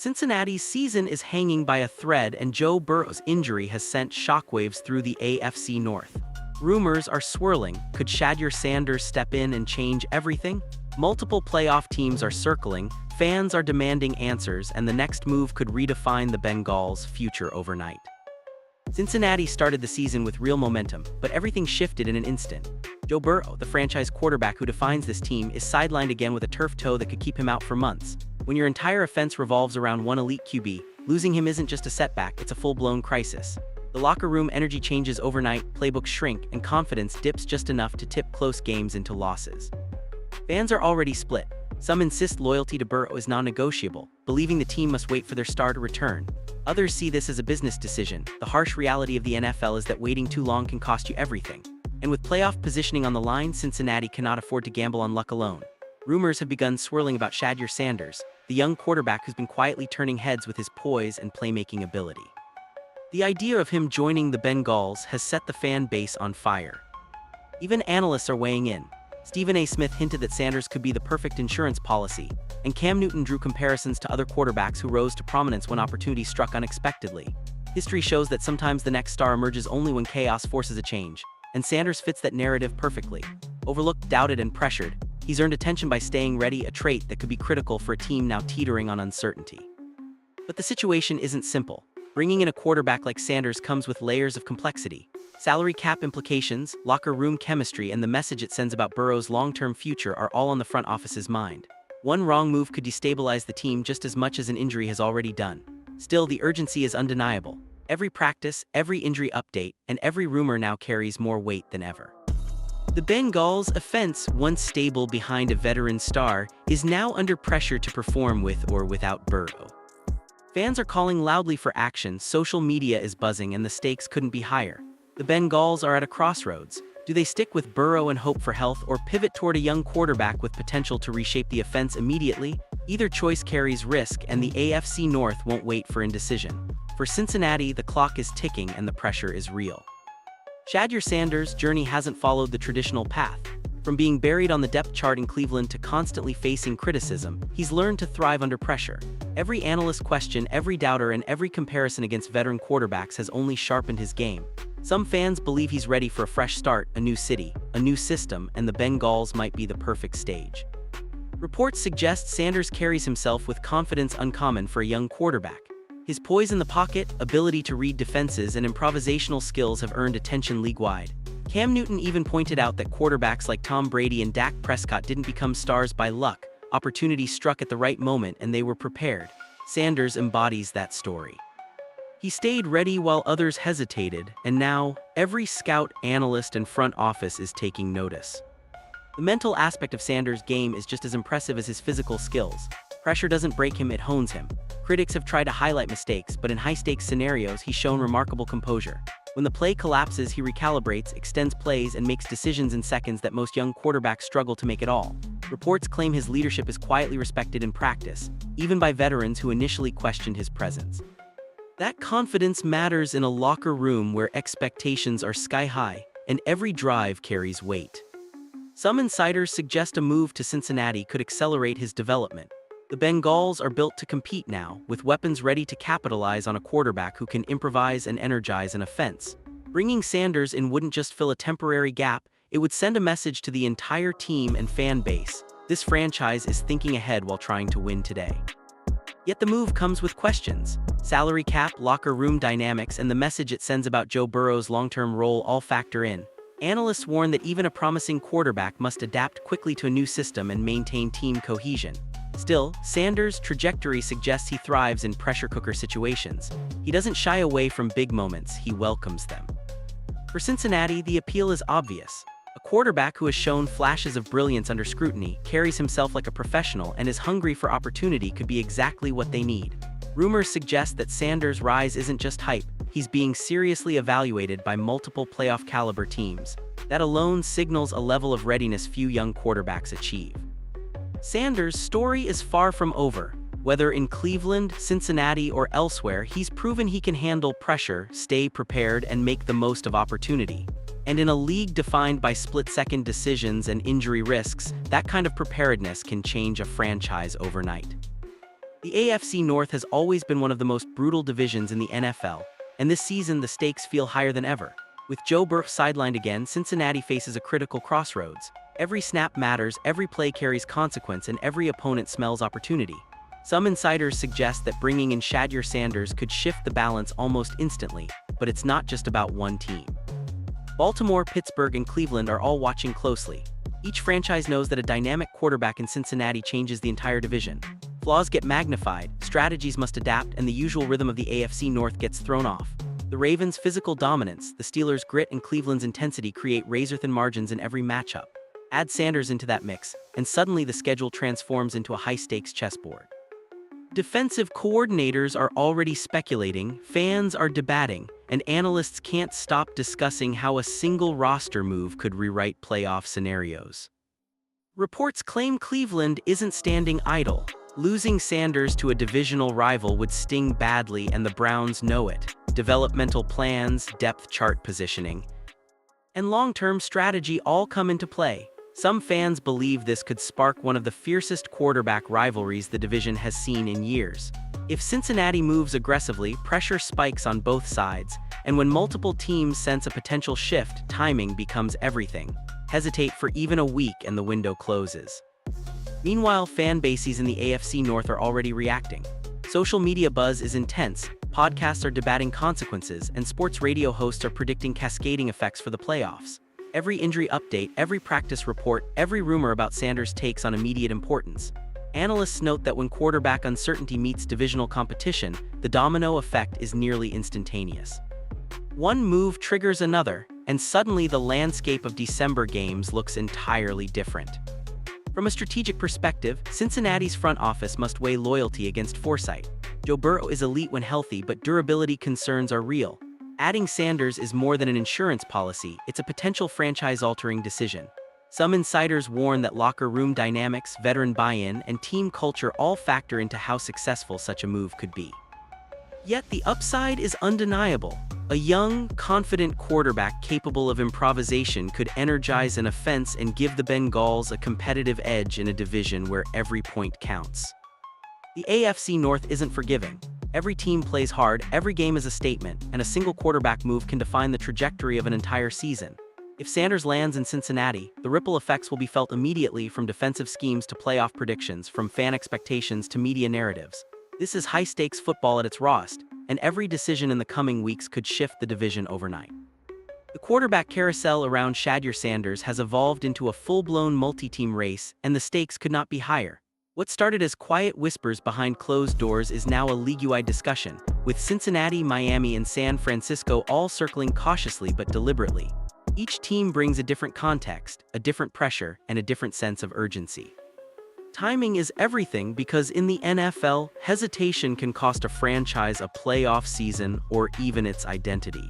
Cincinnati's season is hanging by a thread, and Joe Burrow's injury has sent shockwaves through the AFC North. Rumors are swirling. Could Shedeur Sanders step in and change everything? Multiple playoff teams are circling, fans are demanding answers, and the next move could redefine the Bengals' future overnight. Cincinnati started the season with real momentum, but everything shifted in an instant. Joe Burrow, the franchise quarterback who defines this team, is sidelined again with a turf toe that could keep him out for months. When your entire offense revolves around one elite QB, losing him isn't just a setback, it's a full-blown crisis. The locker room energy changes overnight, playbooks shrink, and confidence dips just enough to tip close games into losses. Fans are already split. Some insist loyalty to Burrow is non-negotiable, believing the team must wait for their star to return. Others see this as a business decision. The harsh reality of the NFL is that waiting too long can cost you everything. And with playoff positioning on the line, Cincinnati cannot afford to gamble on luck alone. Rumors have begun swirling about Shedeur Sanders, the young quarterback who's been quietly turning heads with his poise and playmaking ability. The idea of him joining the Bengals has set the fan base on fire. Even analysts are weighing in. Stephen A. Smith hinted that Sanders could be the perfect insurance policy, and Cam Newton drew comparisons to other quarterbacks who rose to prominence when opportunities struck unexpectedly. History shows that sometimes the next star emerges only when chaos forces a change, and Sanders fits that narrative perfectly. Overlooked, doubted, and pressured, he's earned attention by staying ready, a trait that could be critical for a team now teetering on uncertainty. But the situation isn't simple. Bringing in a quarterback like Sanders comes with layers of complexity. Salary cap implications, locker room chemistry, and the message it sends about Burrow's long-term future are all on the front office's mind. One wrong move could destabilize the team just as much as an injury has already done. Still, the urgency is undeniable. Every practice, every injury update, and every rumor now carries more weight than ever. The Bengals' offense, once stable behind a veteran star, is now under pressure to perform with or without Burrow. Fans are calling loudly for action, social media is buzzing, and the stakes couldn't be higher. The Bengals are at a crossroads. Do they stick with Burrow and hope for health, or pivot toward a young quarterback with potential to reshape the offense immediately? Either choice carries risk, and the AFC North won't wait for indecision. For Cincinnati, the clock is ticking and the pressure is real. Shedeur Sanders' journey hasn't followed the traditional path. From being buried on the depth chart in Cleveland to constantly facing criticism, he's learned to thrive under pressure. Every analyst question, every doubter, and every comparison against veteran quarterbacks has only sharpened his game. Some fans believe he's ready for a fresh start, a new city, a new system, and the Bengals might be the perfect stage. Reports suggest Sanders carries himself with confidence uncommon for a young quarterback. His poise in the pocket, ability to read defenses, and improvisational skills have earned attention league-wide. Cam Newton even pointed out that quarterbacks like Tom Brady and Dak Prescott didn't become stars by luck. Opportunities struck at the right moment and they were prepared. Sanders embodies that story. He stayed ready while others hesitated, and now, every scout, analyst, and front office is taking notice. The mental aspect of Sanders' game is just as impressive as his physical skills. Pressure doesn't break him, it hones him. Critics have tried to highlight mistakes, but in high-stakes scenarios, he's shown remarkable composure. When the play collapses, he recalibrates, extends plays, and makes decisions in seconds that most young quarterbacks struggle to make at all. Reports claim his leadership is quietly respected in practice, even by veterans who initially questioned his presence. That confidence matters in a locker room where expectations are sky-high, and every drive carries weight. Some insiders suggest a move to Cincinnati could accelerate his development. The Bengals are built to compete now, with weapons ready to capitalize on a quarterback who can improvise and energize an offense. Bringing Sanders in wouldn't just fill a temporary gap, it would send a message to the entire team and fan base. This franchise is thinking ahead while trying to win today. Yet the move comes with questions. Salary cap, locker room dynamics, and the message it sends about Joe Burrow's long-term role all factor in. Analysts warn that even a promising quarterback must adapt quickly to a new system and maintain team cohesion. Still, Sanders' trajectory suggests he thrives in pressure cooker situations. He doesn't shy away from big moments, he welcomes them. For Cincinnati, the appeal is obvious. A quarterback who has shown flashes of brilliance under scrutiny, carries himself like a professional, and is hungry for opportunity could be exactly what they need. Rumors suggest that Sanders' rise isn't just hype, he's being seriously evaluated by multiple playoff-caliber teams. That alone signals a level of readiness few young quarterbacks achieve. Sanders' story is far from over. Whether in Cleveland, Cincinnati, or elsewhere, he's proven he can handle pressure, stay prepared, and make the most of opportunity. And in a league defined by split-second decisions and injury risks, that kind of preparedness can change a franchise overnight. The AFC North has always been one of the most brutal divisions in the NFL, and this season the stakes feel higher than ever. With Joe Burrow sidelined again, Cincinnati faces a critical crossroads. Every snap matters, every play carries consequence, and every opponent smells opportunity. Some insiders suggest that bringing in Shedeur Sanders could shift the balance almost instantly, but it's not just about one team. Baltimore, Pittsburgh, and Cleveland are all watching closely. Each franchise knows that a dynamic quarterback in Cincinnati changes the entire division. Flaws get magnified, strategies must adapt, and the usual rhythm of the AFC North gets thrown off. The Ravens' physical dominance, the Steelers' grit, and Cleveland's intensity create razor-thin margins in every matchup. Add Sanders into that mix, and suddenly the schedule transforms into a high-stakes chessboard. Defensive coordinators are already speculating, fans are debating, and analysts can't stop discussing how a single roster move could rewrite playoff scenarios. Reports claim Cleveland isn't standing idle. Losing Sanders to a divisional rival would sting badly, and the Browns know it. Developmental plans, depth chart positioning, and long-term strategy all come into play. Some fans believe this could spark one of the fiercest quarterback rivalries the division has seen in years. If Cincinnati moves aggressively, pressure spikes on both sides, and when multiple teams sense a potential shift, timing becomes everything. Hesitate for even a week and the window closes. Meanwhile, fan bases in the AFC North are already reacting. Social media buzz is intense, podcasts are debating consequences, and sports radio hosts are predicting cascading effects for the playoffs. Every injury update, every practice report, every rumor about Sanders takes on immediate importance. Analysts note that when quarterback uncertainty meets divisional competition, the domino effect is nearly instantaneous. One move triggers another, and suddenly the landscape of December games looks entirely different. From a strategic perspective, Cincinnati's front office must weigh loyalty against foresight. Joe Burrow is elite when healthy, but durability concerns are real. Adding Sanders is more than an insurance policy, it's a potential franchise-altering decision. Some insiders warn that locker room dynamics, veteran buy-in, and team culture all factor into how successful such a move could be. Yet the upside is undeniable. A young, confident quarterback capable of improvisation could energize an offense and give the Bengals a competitive edge in a division where every point counts. The AFC North isn't forgiving. Every team plays hard, every game is a statement, and a single quarterback move can define the trajectory of an entire season. If Sanders lands in Cincinnati, the ripple effects will be felt immediately, from defensive schemes to playoff predictions, from fan expectations to media narratives. This is high-stakes football at its rawest, and every decision in the coming weeks could shift the division overnight. The quarterback carousel around Shedeur Sanders has evolved into a full-blown multi-team race, and the stakes could not be higher. What started as quiet whispers behind closed doors is now a league-wide discussion, with Cincinnati, Miami, and San Francisco all circling cautiously but deliberately. Each team brings a different context, a different pressure, and a different sense of urgency. Timing is everything, because in the NFL, hesitation can cost a franchise a playoff season or even its identity.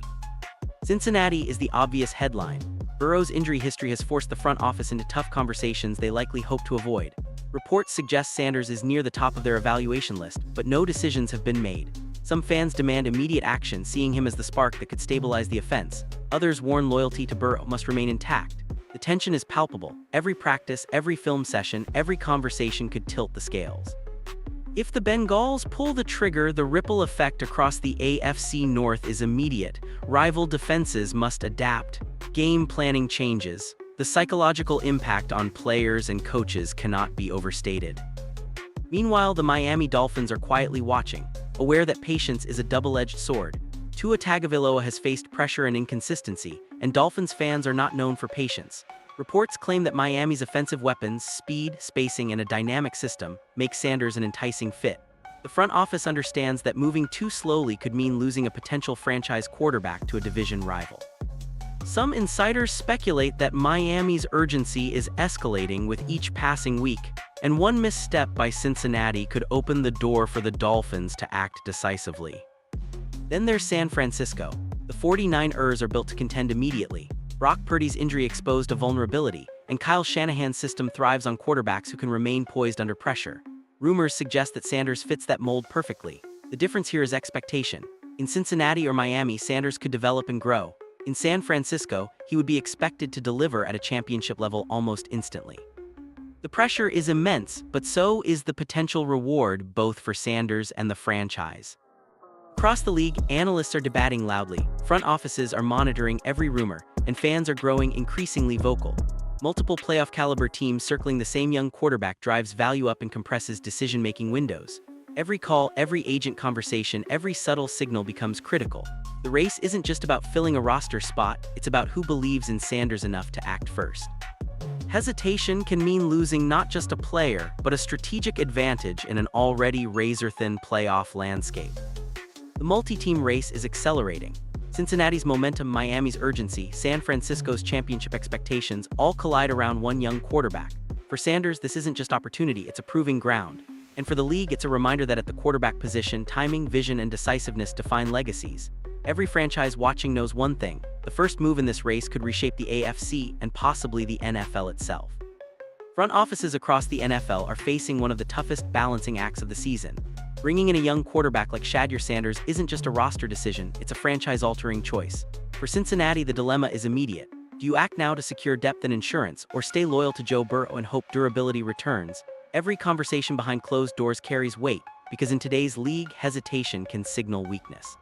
Cincinnati is the obvious headline. Burrow's injury history has forced the front office into tough conversations they likely hope to avoid. Reports suggest Sanders is near the top of their evaluation list, but no decisions have been made. Some fans demand immediate action, seeing him as the spark that could stabilize the offense. Others warn loyalty to Burrow must remain intact. The tension is palpable. Every practice, every film session, every conversation could tilt the scales. If the Bengals pull the trigger, the ripple effect across the AFC North is immediate. Rival defenses must adapt. Game planning changes. The psychological impact on players and coaches cannot be overstated. Meanwhile, the Miami Dolphins are quietly watching, aware that patience is a double-edged sword. Tua Tagovailoa has faced pressure and inconsistency, and Dolphins fans are not known for patience. Reports claim that Miami's offensive weapons, speed, spacing, and a dynamic system make Sanders an enticing fit. The front office understands that moving too slowly could mean losing a potential franchise quarterback to a division rival. Some insiders speculate that Miami's urgency is escalating with each passing week, and one misstep by Cincinnati could open the door for the Dolphins to act decisively. Then there's San Francisco. The 49ers are built to contend immediately. Brock Purdy's injury exposed a vulnerability, and Kyle Shanahan's system thrives on quarterbacks who can remain poised under pressure. Rumors suggest that Sanders fits that mold perfectly. The difference here is expectation. In Cincinnati or Miami, Sanders could develop and grow. In San Francisco, he would be expected to deliver at a championship level almost instantly. The pressure is immense, but so is the potential reward both for Sanders and the franchise. Across the league, analysts are debating loudly, front offices are monitoring every rumor, and fans are growing increasingly vocal. Multiple playoff-caliber teams circling the same young quarterback drives value up and compresses decision-making windows. Every call, every agent conversation, every subtle signal becomes critical. The race isn't just about filling a roster spot, it's about who believes in Sanders enough to act first. Hesitation can mean losing not just a player, but a strategic advantage in an already razor-thin playoff landscape. The multi-team race is accelerating. Cincinnati's momentum, Miami's urgency, San Francisco's championship expectations all collide around one young quarterback. For Sanders, this isn't just opportunity, it's a proving ground. And for the league, it's a reminder that at the quarterback position, timing, vision, and decisiveness define legacies. Every franchise watching knows one thing: the first move in this race could reshape the AFC and possibly the NFL itself. Front offices across the NFL are facing one of the toughest balancing acts of the season. Bringing in a young quarterback like Shedeur Sanders isn't just a roster decision, it's a franchise-altering choice. For Cincinnati, the dilemma is immediate. Do you act now to secure depth and insurance, or stay loyal to Joe Burrow and hope durability returns? Every conversation behind closed doors carries weight, because in today's league, hesitation can signal weakness.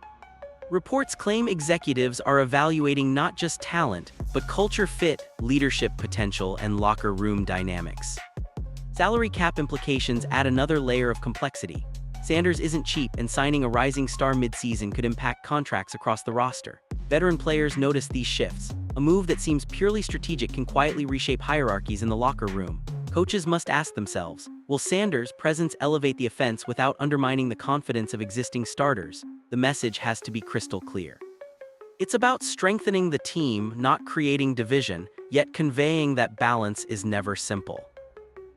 Reports claim executives are evaluating not just talent, but culture fit, leadership potential, and locker room dynamics. Salary cap implications add another layer of complexity. Sanders isn't cheap, and signing a rising star mid-season could impact contracts across the roster. Veteran players notice these shifts. A move that seems purely strategic can quietly reshape hierarchies in the locker room. Coaches must ask themselves, will Sanders' presence elevate the offense without undermining the confidence of existing starters? The message has to be crystal clear. It's about strengthening the team, not creating division, yet conveying that balance is never simple.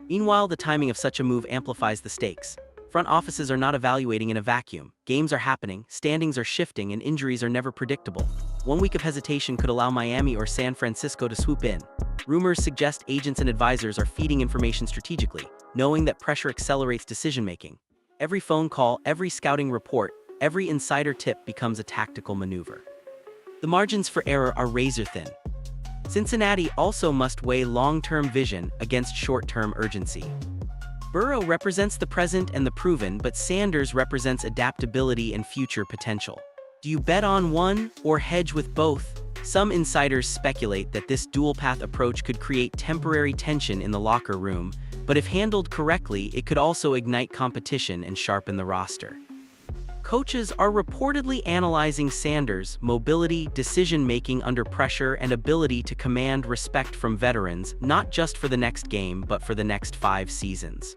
Meanwhile, the timing of such a move amplifies the stakes. Front offices are not evaluating in a vacuum. Games are happening, standings are shifting, and injuries are never predictable. 1 week of hesitation could allow Miami or San Francisco to swoop in. Rumors suggest agents and advisors are feeding information strategically, knowing that pressure accelerates decision-making. Every phone call, every scouting report, every insider tip becomes a tactical maneuver. The margins for error are razor-thin. Cincinnati also must weigh long-term vision against short-term urgency. Burrow represents the present and the proven, but Sanders represents adaptability and future potential. Do you bet on one or hedge with both? Some insiders speculate that this dual-path approach could create temporary tension in the locker room, but if handled correctly, it could also ignite competition and sharpen the roster. Coaches are reportedly analyzing Sanders' mobility, decision-making under pressure, and ability to command respect from veterans, not just for the next game, but for the next 5 seasons.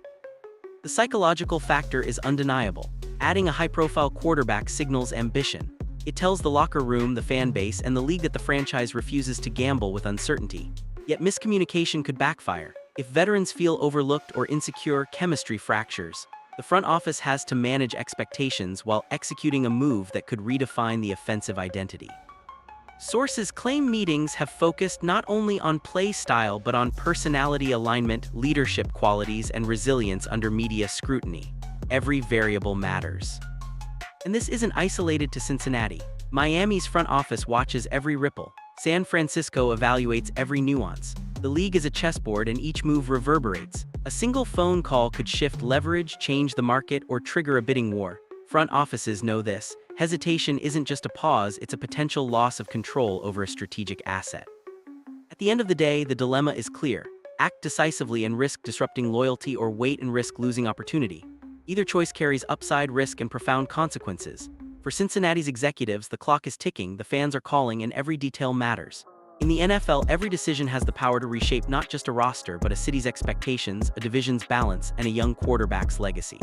The psychological factor is undeniable. Adding a high-profile quarterback signals ambition. It tells the locker room, the fan base, and the league that the franchise refuses to gamble with uncertainty. Yet miscommunication could backfire. If veterans feel overlooked or insecure, chemistry fractures. The front office has to manage expectations while executing a move that could redefine the offensive identity. Sources claim meetings have focused not only on play style but on personality alignment, leadership qualities, and resilience under media scrutiny. Every variable matters. And this isn't isolated to Cincinnati. Miami's front office watches every ripple. San Francisco evaluates every nuance. The league is a chessboard, and each move reverberates. A single phone call could shift leverage, change the market, or trigger a bidding war. Front offices know this. Hesitation isn't just a pause, it's a potential loss of control over a strategic asset. At the end of the day, the dilemma is clear. Act decisively and risk disrupting loyalty, or wait and risk losing opportunity. Either choice carries upside, risk, and profound consequences. For Cincinnati's executives, the clock is ticking, the fans are calling, and every detail matters. In the NFL, every decision has the power to reshape not just a roster, but a city's expectations, a division's balance, and a young quarterback's legacy.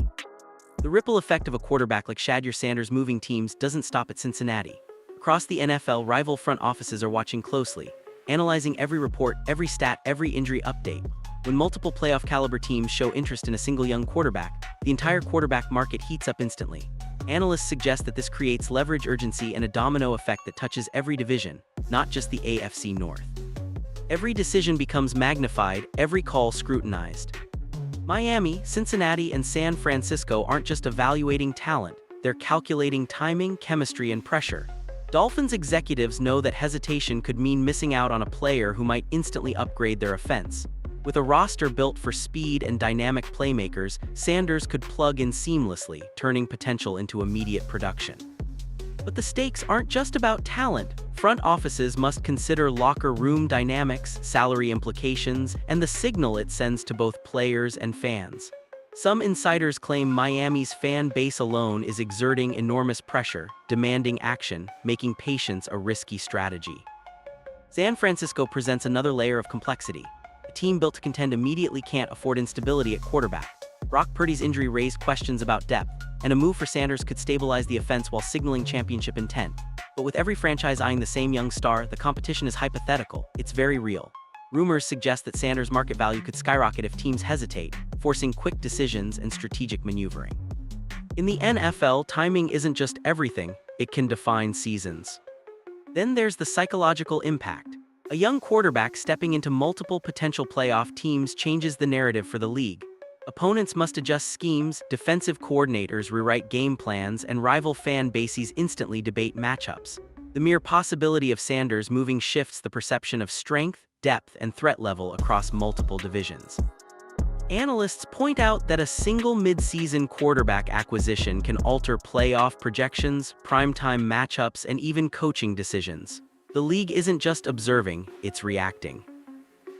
The ripple effect of a quarterback like Shedeur Sanders moving teams doesn't stop at Cincinnati. Across the NFL, rival front offices are watching closely, analyzing every report, every stat, every injury update. When multiple playoff-caliber teams show interest in a single young quarterback, the entire quarterback market heats up instantly. Analysts suggest that this creates leverage, urgency, and a domino effect that touches every division, not just the AFC North. Every decision becomes magnified, every call scrutinized. Miami, Cincinnati, and San Francisco aren't just evaluating talent, they're calculating timing, chemistry, and pressure. Dolphins executives know that hesitation could mean missing out on a player who might instantly upgrade their offense. With a roster built for speed and dynamic playmakers, Sanders could plug in seamlessly, turning potential into immediate production. But the stakes aren't just about talent. Front offices must consider locker room dynamics, salary implications, and the signal it sends to both players and fans. Some insiders claim Miami's fan base alone is exerting enormous pressure, demanding action, making patience a risky strategy. San Francisco presents another layer of complexity. A team built to contend immediately can't afford instability at quarterback. Brock Purdy's injury raised questions about depth, and a move for Sanders could stabilize the offense while signaling championship intent. But with every franchise eyeing the same young star, the competition is hypothetical. It's very real. Rumors suggest that Sanders' market value could skyrocket if teams hesitate, forcing quick decisions and strategic maneuvering. In the NFL, timing isn't just everything, it can define seasons. Then there's the psychological impact. A young quarterback stepping into multiple potential playoff teams changes the narrative for the league. Opponents must adjust schemes, defensive coordinators rewrite game plans, and rival fan bases instantly debate matchups. The mere possibility of Sanders moving shifts the perception of strength, depth, and threat level across multiple divisions. Analysts point out that a single mid-season quarterback acquisition can alter playoff projections, primetime matchups, and even coaching decisions. The league isn't just observing, it's reacting.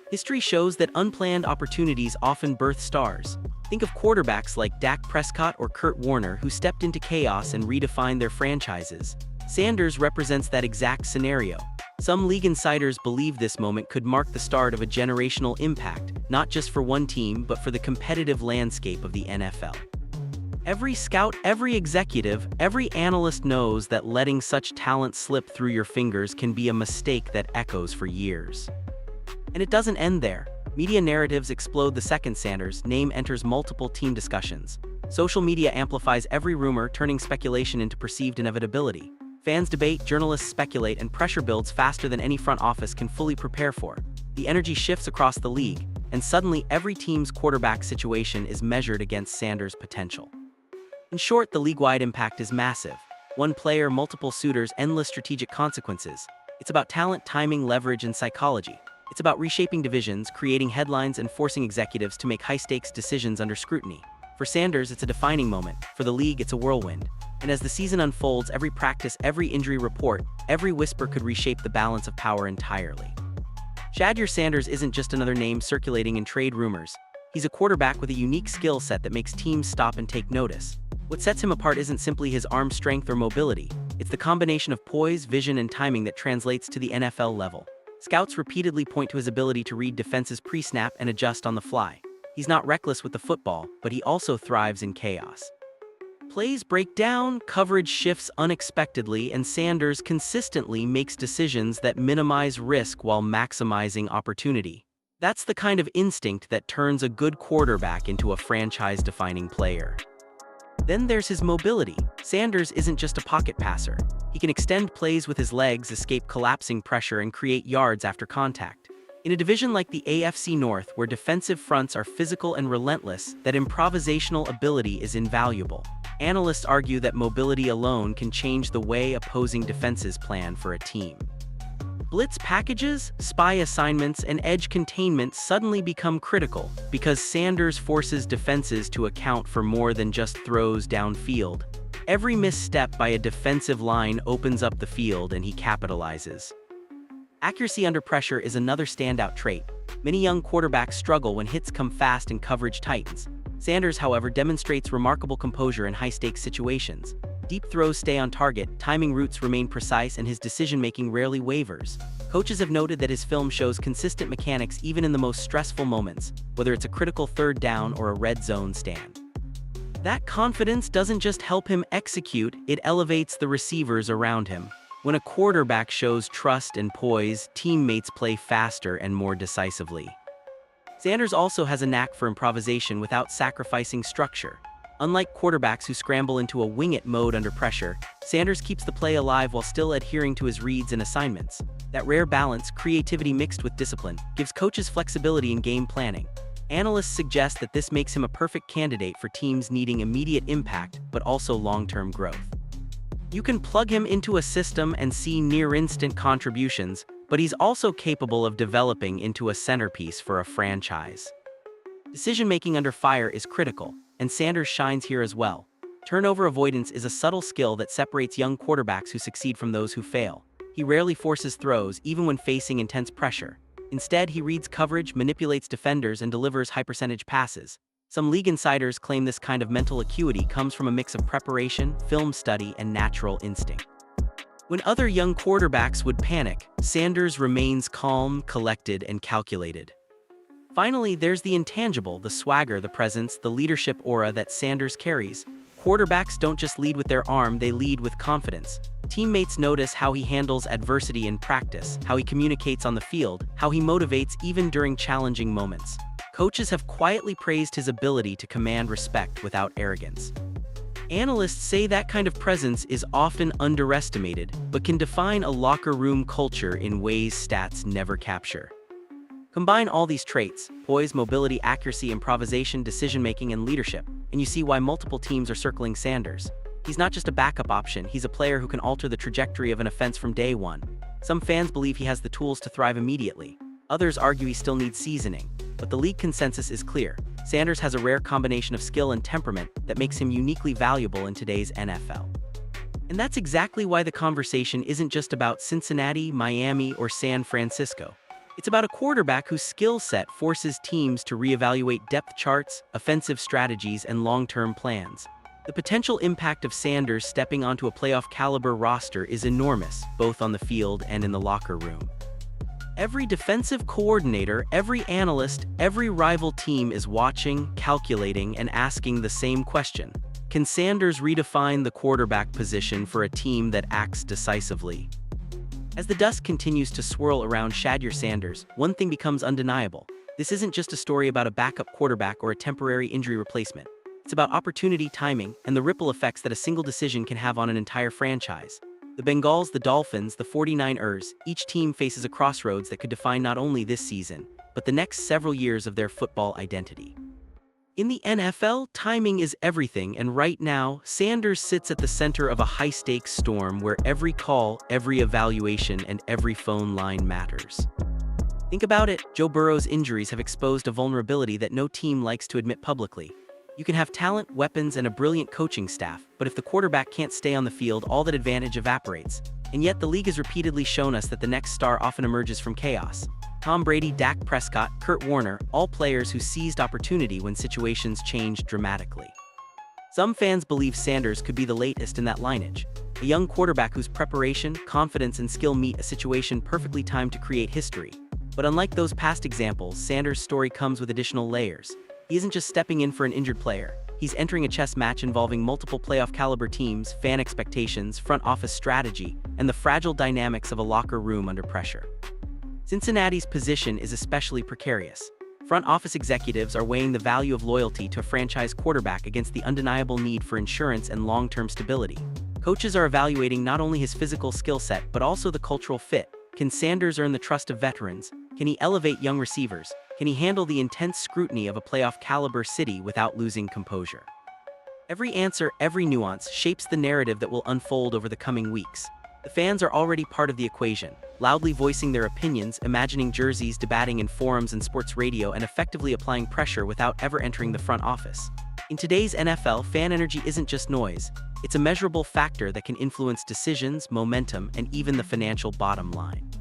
History shows that unplanned opportunities often birth stars. Think of quarterbacks like Dak Prescott or Kurt Warner who stepped into chaos and redefined their franchises. Sanders represents that exact scenario. Some league insiders believe this moment could mark the start of a generational impact, not just for one team, but for the competitive landscape of the NFL. Every scout, every executive, every analyst knows that letting such talent slip through your fingers can be a mistake that echoes for years. And it doesn't end there. Media narratives explode the second Sanders' name enters multiple team discussions. Social media amplifies every rumor, turning speculation into perceived inevitability. Fans debate, journalists speculate, and pressure builds faster than any front office can fully prepare for. The energy shifts across the league, and suddenly every team's quarterback situation is measured against Sanders' potential. In short, the league-wide impact is massive. One player, multiple suitors, endless strategic consequences. It's about talent, timing, leverage, and psychology. It's about reshaping divisions, creating headlines, and forcing executives to make high-stakes decisions under scrutiny. For Sanders, it's a defining moment. For the league, it's a whirlwind. And as the season unfolds, every practice, every injury report, every whisper could reshape the balance of power entirely. Shedeur Sanders isn't just another name circulating in trade rumors. He's a quarterback with a unique skill set that makes teams stop and take notice. What sets him apart isn't simply his arm strength or mobility. It's the combination of poise, vision, and timing that translates to the NFL level. Scouts repeatedly point to his ability to read defenses pre-snap and adjust on the fly. He's not reckless with the football, but he also thrives in chaos. Plays break down, coverage shifts unexpectedly, and Sanders consistently makes decisions that minimize risk while maximizing opportunity. That's the kind of instinct that turns a good quarterback into a franchise-defining player. Then there's his mobility. Sanders isn't just a pocket passer. He can extend plays with his legs, escape collapsing pressure, and create yards after contact. In a division like the AFC North, where defensive fronts are physical and relentless, that improvisational ability is invaluable. Analysts argue that mobility alone can change the way opposing defenses plan for a team. Blitz packages, spy assignments, and edge containment suddenly become critical because Sanders forces defenses to account for more than just throws downfield. Every misstep by a defensive line opens up the field and he capitalizes. Accuracy under pressure is another standout trait. Many young quarterbacks struggle when hits come fast and coverage tightens. Sanders, however, demonstrates remarkable composure in high-stakes situations. Deep throws stay on target, timing routes remain precise, and his decision-making rarely wavers. Coaches have noted that his film shows consistent mechanics even in the most stressful moments, whether it's a critical third down or a red zone stand. That confidence doesn't just help him execute, it elevates the receivers around him. When a quarterback shows trust and poise, teammates play faster and more decisively. Sanders also has a knack for improvisation without sacrificing structure. Unlike quarterbacks who scramble into a wing-it mode under pressure, Sanders keeps the play alive while still adhering to his reads and assignments. That rare balance, creativity mixed with discipline, gives coaches flexibility in game planning. Analysts suggest that this makes him a perfect candidate for teams needing immediate impact but also long-term growth. You can plug him into a system and see near-instant contributions, but he's also capable of developing into a centerpiece for a franchise. Decision-making under fire is critical, and Sanders shines here as well. Turnover avoidance is a subtle skill that separates young quarterbacks who succeed from those who fail. He rarely forces throws, even when facing intense pressure. Instead, he reads coverage, manipulates defenders, and delivers high-percentage passes. Some league insiders claim this kind of mental acuity comes from a mix of preparation, film study, and natural instinct. When other young quarterbacks would panic, Sanders remains calm, collected, and calculated. Finally, there's the intangible, the swagger, the presence, the leadership aura that Sanders carries. Quarterbacks don't just lead with their arm, they lead with confidence. Teammates notice how he handles adversity in practice, how he communicates on the field, how he motivates even during challenging moments. Coaches have quietly praised his ability to command respect without arrogance. Analysts say that kind of presence is often underestimated, but can define a locker room culture in ways stats never capture. Combine all these traits, poise, mobility, accuracy, improvisation, decision-making, and leadership, and you see why multiple teams are circling Sanders. He's not just a backup option, he's a player who can alter the trajectory of an offense from day one. Some fans believe he has the tools to thrive immediately. Others argue he still needs seasoning. But the league consensus is clear. Sanders has a rare combination of skill and temperament that makes him uniquely valuable in today's NFL. And that's exactly why the conversation isn't just about Cincinnati, Miami, or San Francisco. It's about a quarterback whose skill set forces teams to reevaluate depth charts, offensive strategies, and long-term plans. The potential impact of Sanders stepping onto a playoff-caliber roster is enormous, both on the field and in the locker room. Every defensive coordinator, every analyst, every rival team is watching, calculating, and asking the same question. Can Sanders redefine the quarterback position for a team that acts decisively? As the dust continues to swirl around Shedeur Sanders, one thing becomes undeniable. This isn't just a story about a backup quarterback or a temporary injury replacement. It's about opportunity, timing, and the ripple effects that a single decision can have on an entire franchise. The Bengals, the Dolphins, the 49ers, each team faces a crossroads that could define not only this season, but the next several years of their football identity. In the NFL, timing is everything, and right now, Sanders sits at the center of a high-stakes storm where every call, every evaluation, and every phone line matters. Think about it, Joe Burrow's injuries have exposed a vulnerability that no team likes to admit publicly. You can have talent, weapons, and a brilliant coaching staff, but if the quarterback can't stay on the field, all that advantage evaporates. And yet the league has repeatedly shown us that the next star often emerges from chaos. Tom Brady, Dak Prescott, Kurt Warner, all players who seized opportunity when situations changed dramatically. Some fans believe Sanders could be the latest in that lineage, a young quarterback whose preparation, confidence, and skill meet a situation perfectly timed to create history. But unlike those past examples, Sanders' story comes with additional layers. He isn't just stepping in for an injured player. He's entering a chess match involving multiple playoff-caliber teams, fan expectations, front office strategy, and the fragile dynamics of a locker room under pressure. Cincinnati's position is especially precarious. Front office executives are weighing the value of loyalty to a franchise quarterback against the undeniable need for insurance and long-term stability. Coaches are evaluating not only his physical skill set, but also the cultural fit. Can Sanders earn the trust of veterans? Can he elevate young receivers? Can he handle the intense scrutiny of a playoff-caliber city without losing composure? Every answer, every nuance, shapes the narrative that will unfold over the coming weeks. The fans are already part of the equation, loudly voicing their opinions, imagining jerseys, debating in forums and sports radio, and effectively applying pressure without ever entering the front office. In today's NFL, fan energy isn't just noise. It's a measurable factor that can influence decisions, momentum, and even the financial bottom line.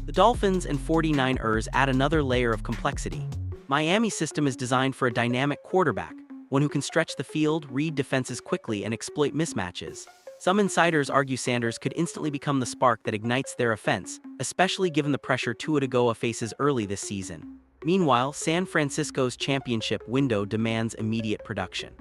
The Dolphins and 49ers add another layer of complexity. Miami's system is designed for a dynamic quarterback, one who can stretch the field, read defenses quickly, and exploit mismatches. Some insiders argue Sanders could instantly become the spark that ignites their offense, especially given the pressure Tua Tagovailoa faces early this season. Meanwhile, San Francisco's championship window demands immediate production.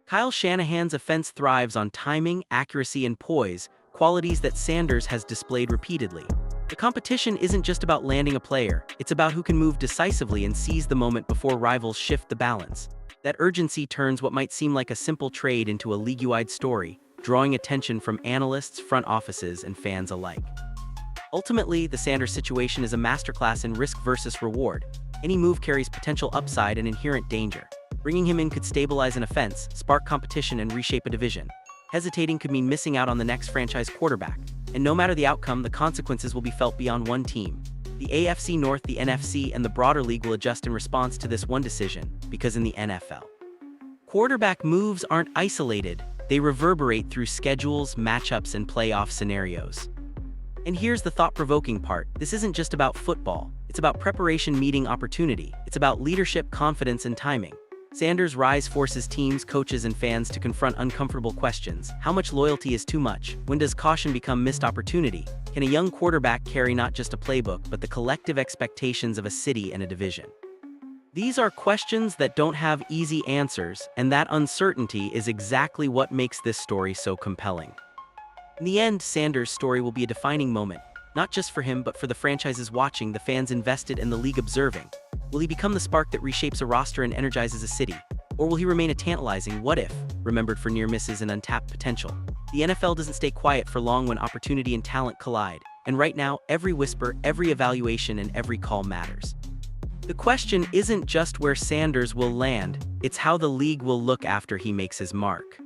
Kyle Shanahan's offense thrives on timing, accuracy, and poise, qualities that Sanders has displayed repeatedly. The competition isn't just about landing a player, it's about who can move decisively and seize the moment before rivals shift the balance. That urgency turns what might seem like a simple trade into a league-wide story, drawing attention from analysts, front offices, and fans alike. Ultimately, the Sanders situation is a masterclass in risk versus reward. Any move carries potential upside and inherent danger. Bringing him in could stabilize an offense, spark competition, and reshape a division. Hesitating could mean missing out on the next franchise quarterback. And no matter the outcome, the consequences will be felt beyond one team. The AFC North, the NFC, and the broader league will adjust in response to this one decision, because in the NFL, quarterback moves aren't isolated, they reverberate through schedules, matchups, and playoff scenarios. And here's the thought-provoking part. This isn't just about football. It's about preparation meeting opportunity. It's about leadership, confidence, and timing. Sanders' rise forces teams, coaches, and fans to confront uncomfortable questions. How much loyalty is too much? When does caution become missed opportunity? Can a young quarterback carry not just a playbook, but the collective expectations of a city and a division? These are questions that don't have easy answers, and that uncertainty is exactly what makes this story so compelling. In the end, Sanders' story will be a defining moment, not just for him but for the franchises watching, the fans invested, and the league observing. Will he become the spark that reshapes a roster and energizes a city? Or will he remain a tantalizing what-if, remembered for near misses and untapped potential? The NFL doesn't stay quiet for long when opportunity and talent collide, and right now, every whisper, every evaluation, and every call matters. The question isn't just where Sanders will land, it's how the league will look after he makes his mark.